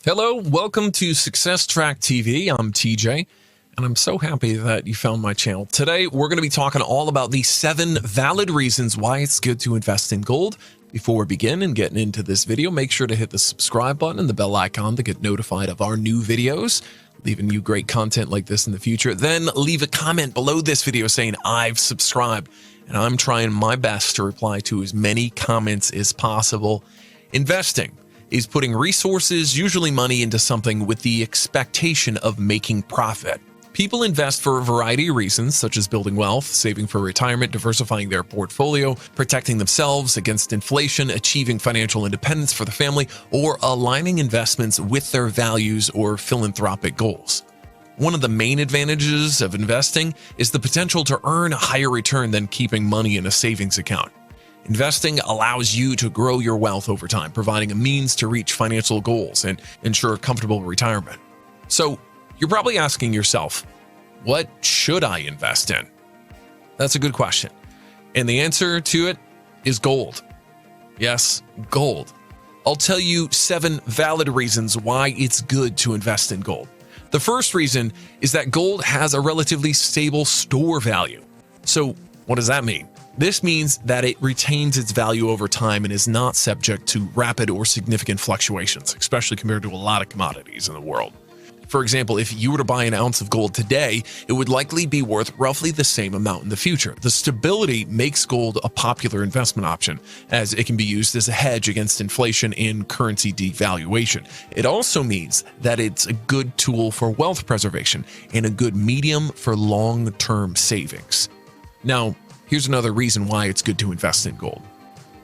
Hello, welcome to SuccessTrack TV. I'm TJ, and I'm so happy that you found my channel. Today, we're going to be talking all about the 7 valid reasons why it's good to invest in gold. Before we begin and getting into this video, make sure to hit the subscribe button and the bell icon to get notified of our new videos, leaving you great content like this in the future. Then leave a comment below this video saying, "I've subscribed," and I'm trying my best to reply to as many comments as possible. Investing is putting resources, usually money, into something with the expectation of making profit. People invest for a variety of reasons, such as building wealth, saving for retirement, diversifying their portfolio, protecting themselves against inflation, achieving financial independence for the family, or aligning investments with their values or philanthropic goals. One of the main advantages of investing is the potential to earn a higher return than keeping money in a savings account. Investing allows you to grow your wealth over time, providing a means to reach financial goals and ensure a comfortable retirement. So you're probably asking yourself, what should I invest in? That's a good question. And the answer to it is gold. Yes, gold. I'll tell you 7 valid reasons why it's good to invest in gold. The first reason is that gold has a relatively stable store value. So what does that mean? This means that it retains its value over time and is not subject to rapid or significant fluctuations, especially compared to a lot of commodities in the world. For example, if you were to buy an ounce of gold today, it would likely be worth roughly the same amount in the future. The stability makes gold a popular investment option, as it can be used as a hedge against inflation and currency devaluation. It also means that it's a good tool for wealth preservation and a good medium for long-term savings. Now, here's another reason why it's good to invest in gold.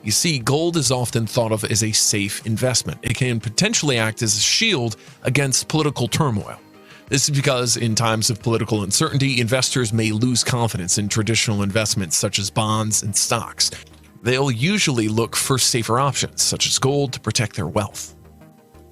You see, gold is often thought of as a safe investment. It can potentially act as a shield against political turmoil. This is because in times of political uncertainty, investors may lose confidence in traditional investments such as bonds and stocks. They'll usually look for safer options, such as gold, to protect their wealth.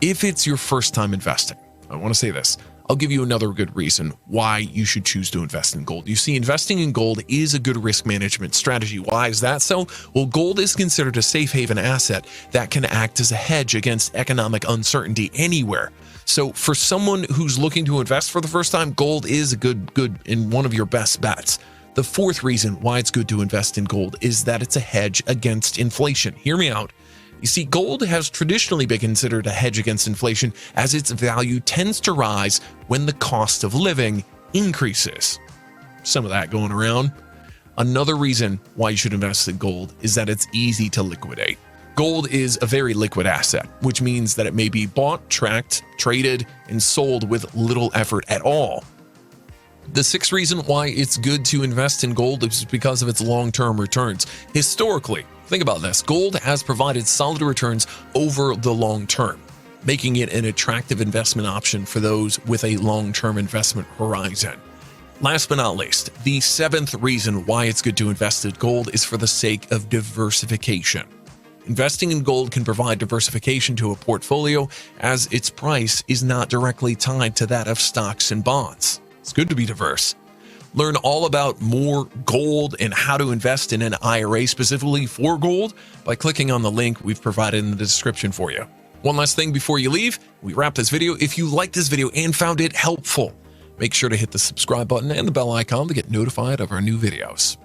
If it's your first time investing, I want to say this. I'll give you another good reason why you should choose to invest in gold. You see, investing in gold is a good risk management strategy. Why is that so? Well, gold is considered a safe haven asset that can act as a hedge against economic uncertainty anywhere. So for someone who's looking to invest for the first time, gold is a good and one of your best bets. The fourth reason why it's good to invest in gold is that it's a hedge against inflation. Hear me out. You see, gold has traditionally been considered a hedge against inflation as its value tends to rise when the cost of living increases. Some of that going around. Another reason why you should invest in gold is that it's easy to liquidate. Gold is a very liquid asset, which means that it may be bought, tracked, traded, and sold with little effort at all. The 6th reason why it's good to invest in gold is because of its long-term returns. Historically, think about this. Gold has provided solid returns over the long term, making it an attractive investment option for those with a long-term investment horizon. Last but not least, the 7th reason why it's good to invest in gold is for the sake of diversification. Investing in gold can provide diversification to a portfolio as its price is not directly tied to that of stocks and bonds. It's good to be diverse. Learn all about more gold and how to invest in an IRA specifically for gold by clicking on the link we've provided in the description for you. One last thing before you leave, we wrap this video. If you liked this video and found it helpful, make sure to hit the subscribe button and the bell icon to get notified of our new videos.